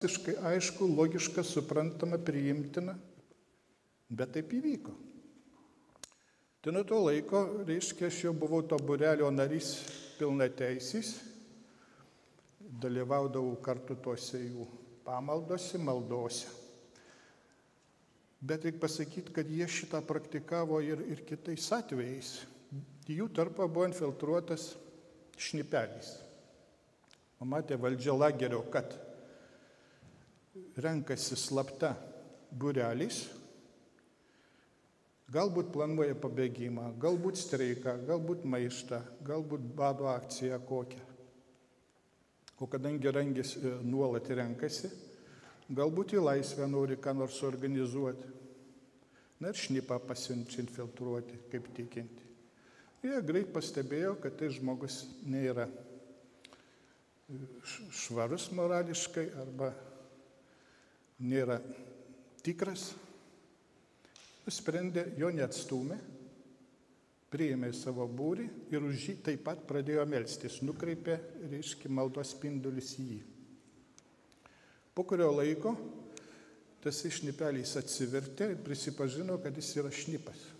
visiškai aišku, logiška, suprantama, priimtina, bet taip įvyko. Tai nuo to laiko, reiškia, aš jau buvau to būrelio narys pilnateisis, dalyvaudavau kartu tose jų pamaldose, maldose. Bet reikia pasakyti, kad jie šitą praktikavo ir kitais atvejais. Jų tarpą buvo infiltruotas šnipelis. O matė valdžia lagerio, kad renkasi slapta būrelis, galbūt planuoja pabėgimą, galbūt streiką, galbūt maištą, galbūt bado akciją kokią. O kadangi rengėsi nuolat renkasi, galbūt į laisvę nori ką nors organizuoti. Na ir šnipą pasiunčia infiltruoti, kaip tikinti. Jie greit pastebėjo, kad tai žmogus nėra švarus morališkai arba nėra tikras. Nusprendė, jo neatstūmė, priėmė į savo būrį ir už jį taip pat pradėjo melstis, nukreipė, reiškia, maldos spindulius į jį. Po kurio laiko tas šnipelis atsivertė ir prisipažino, kad jis yra šnipas.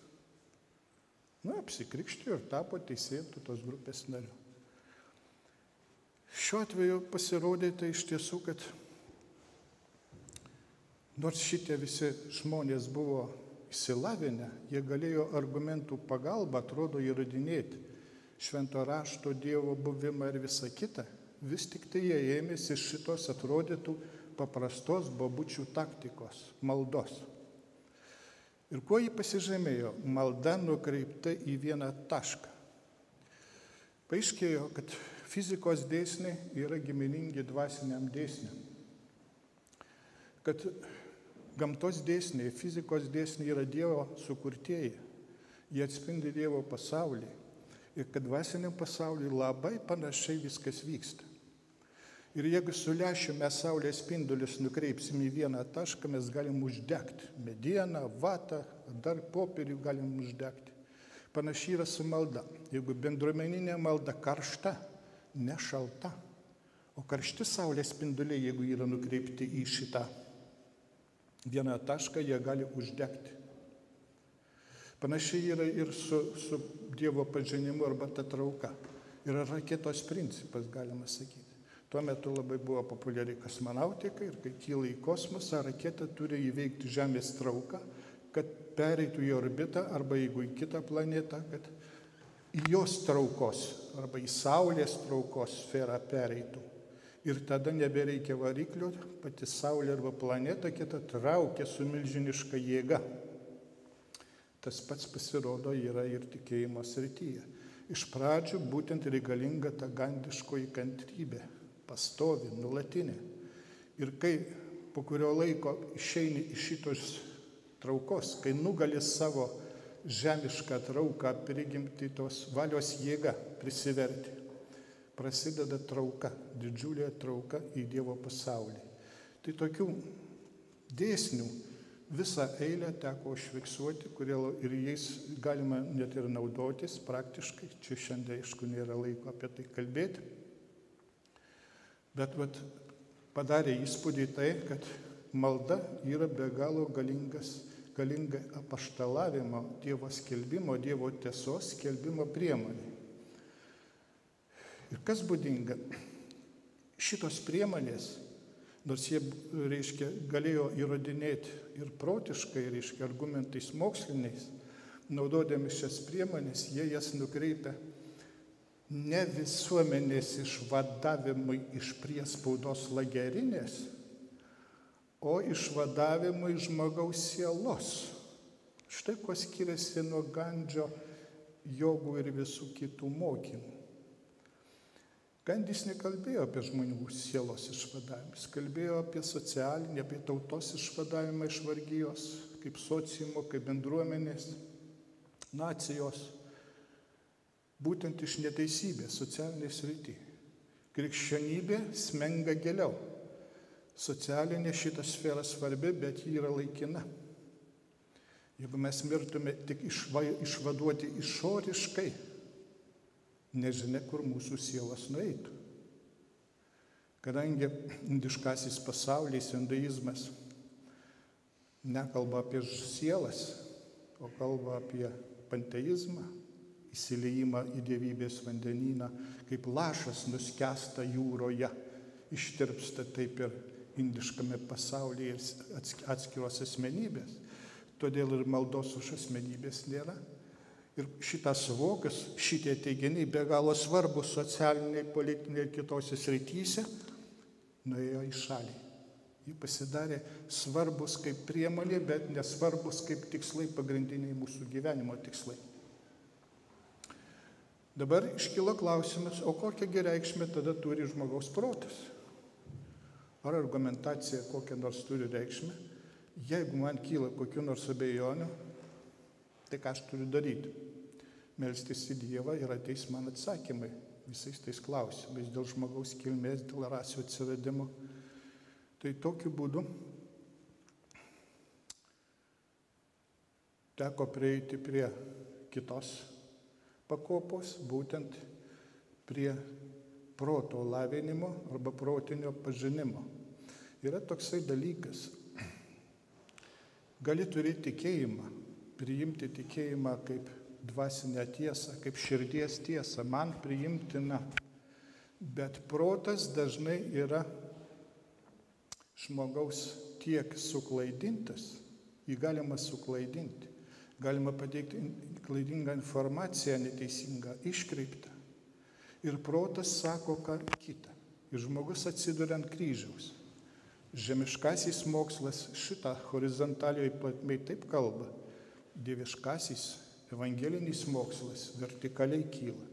Apsikrikštijo ir tapo teisėtu tos grupės nariu. Šiuo atveju pasirodė tai iš tiesų, kad nors šitie visi žmonės buvo išsilavinę, jie galėjo argumentų pagalba, atrodo, įrodinėti švento rašto, Dievo buvimą ir visą kitą. Vis tik tai jie ėmėsi šitos atrodytų paprastos bobučių taktikos, maldos. Ir kuo jį pasižymėjo? Malda nukreipta į vieną tašką. Paaiškėjo, kad fizikos dėsniai yra giminingi dvasiniam dėsniam. Kad gamtos dėsniai, fizikos dėsniai yra Dievo sukurtieji. Jie atspindi Dievo pasaulį. Ir kad dvasiniam pasauliui labai panašiai viskas vyksta. Ir jeigu su lęšiu mes saulės spindulius nukreipsim į vieną tašką, mes galim uždegti medieną, vatą, dar popierių galim uždegti. Panašiai yra su malda. Jeigu bendruomeninė malda karšta, ne šalta, o karšti saulės spinduliai, jeigu yra nukreipti į šitą vieną tašką, jie gali uždegti. Panašiai yra ir su Dievo pažinimu arba ta trauka. Yra raketos principas, galima sakyti. Tuo metu labai buvo populiari kosmonautika ir kai kyla į kosmosą, raketa turi įveikti Žemės trauką, kad pereitų į orbitą arba jeigu į kitą planetą, kad į jos traukos arba į Saulės traukos sferą pereitų. Ir tada nebereikia variklio, pati Saulė arba planeta kita traukia su milžiniška jėga. Tas pats pasirodo yra ir tikėjimo srityje. Iš pradžių būtent reikalinga ta gandiškoji kantrybė. Pastovi, nulatinė. Ir kai po kurio laiko išeini iš šitos traukos, kai nugali savo žemišką trauką, prigimti tos valios jėgą, prisiverti, prasideda trauka, didžiulė trauka į Dievo pasaulį. Tai tokių dėsnių visą eilę teko užfiksuoti, kurie ir jais galima net ir naudotis praktiškai. Čia šiandien, aišku, nėra laiko apie tai kalbėti. Bet padarė įspūdį tai, kad malda yra be galo galinga apaštalavimo, Dievo skelbimo, Dievo tiesos skelbimo priemonė. Ir kas būdinga? Šitos priemonės, nors jie, reiškia, galėjo įrodinėti ir protiškai, reiškia, argumentais moksliniais, naudodami šias priemonės, jie jas nukreipia ne visuomenės išvadavimui iš priespaudos lagerinės, o išvadavimui žmogaus sielos. Štai kuo skiriasi nuo Gandžio jogų ir visų kitų mokymų. Gandis nekalbėjo apie žmonių sielos išvadavimą, jis kalbėjo apie socialinį, apie tautos išvadavimą iš vargijos, kaip sociumo, kaip bendruomenės, nacijos. Būtent iš neteisybės socialinėje srityje. Krikščionybė smenga giliau. Socialinė šita sfera svarbi, bet ji yra laikina. Jeigu mes mirtume tik išvaduoti išoriškai, nežinia, kur mūsų sielos nueitų. Kadangi indiškasis pasaulis, hinduizmas nekalba apie sielas, o kalba apie panteizmą, įsiliejimą į dievybės vandenyną, kaip lašas nuskęsta jūroje, ištirpsta taip ir indiškame pasaulyje atskiros asmenybės. Todėl ir maldos už asmenybės nėra. Ir šitas suvokas, šitie teiginiai be galo svarbus socialiniai, politiniai ir kitose srityse, nuėjo į šalį. Jie pasidarė svarbus kaip priemonė, bet nesvarbus kaip tikslai, pagrindiniai mūsų gyvenimo tikslai. Dabar iškilo klausimas, o kokią reikšmę tada turi žmogaus protas? Ar argumentacija kokią nors turi reikšmę? Jeigu man kyla kokių nors abejonių, tai ką aš turiu daryti? Melstis į Dievą ir ateis man atsakymai visais tais klausimais dėl žmogaus kilmės, dėl rasių atsiradimo. Tai tokiu būdu teko prieiti prie kitos pakopos, būtent prie proto lavinimo arba protinio pažinimo. Yra toksai dalykas. Gali turėti tikėjimą, priimti tikėjimą kaip dvasinę tiesą, kaip širdies tiesą, man priimtina. Bet protas dažnai yra žmogaus tiek suklaidintas, jį galima suklaidinti, galima pateikti klaidingą informaciją, neteisingą, iškreiptą. Ir protas sako ką kitą. Ir žmogus atsiduria ant kryžiaus. Žemiškasis mokslas šitą horizontaliai platmei taip kalba. Dieviškasis evangelinis mokslas vertikaliai kyla.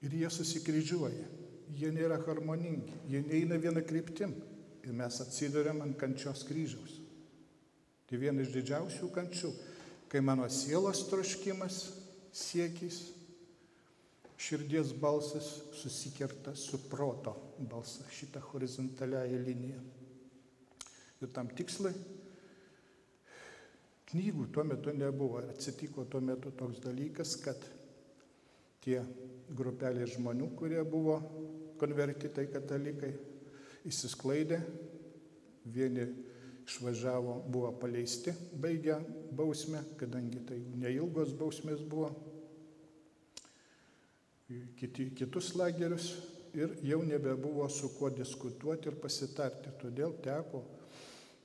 Ir jie susikryžiuoja. Jie nėra harmoningi, jie neina viena kryptim. Ir mes atsiduriam ant kančios kryžiaus. Tai viena iš didžiausių kančių, kai mano sielos troškimas, siekis, širdies balsas susikerta su proto balsa, šitą horizontaliąją liniją. Ir tam tikslai knygų tuo metu nebuvo. Ir atsitiko tuo metu toks dalykas, kad tie grupelė žmonių, kurie buvo konvertitai katalikai, išsisklaidė, vieni išvažiavo, buvo paleisti, baigę bausmę, kadangi tai neilgos bausmės buvo, kitus lagerius ir jau nebebuvo su kuo diskutuoti ir pasitarti. Todėl teko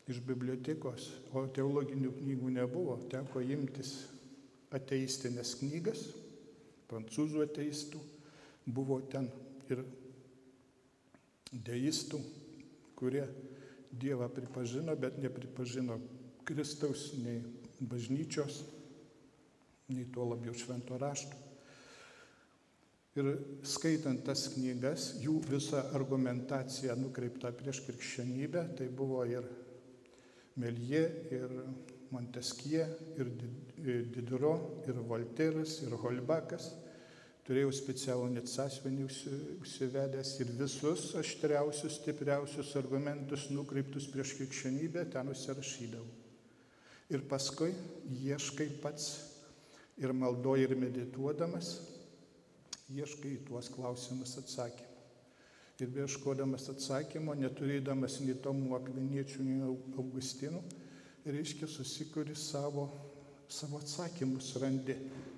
iš bibliotekos, o teologinių knygų nebuvo, teko imtis ateistinės knygas, prancūzų ateistų, buvo ten ir deistų, kurie Dievą pripažino, bet nepripažino Kristaus, nei bažnyčios, nei tuo labiau švento rašto. Ir skaitant tas knygas, jų visa argumentacija nukreipta prieš krikščionybę, tai buvo ir Melie, ir Montesquieu, ir Diderot, ir Volteras, ir Holbakas. Turėjau specialų net sąsiuvinį užsivedęs ir visus aštriausius, stipriausius argumentus nukreiptus prieš krikščionybę ten užsirašydavau. Ir paskui ieškai pats ir maldoji ir medituodamas, ieškai į tuos klausimus atsakymą. Ir beieškodamas atsakymo, neturėdamas nei Tomų Akviniečių, nei Augustinų, reiškia susikuri savo atsakymus, randi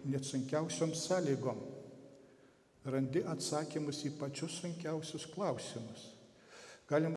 net sunkiausiom sąlygom. Randi atsakymus į pačius sunkiausius klausimus. Galima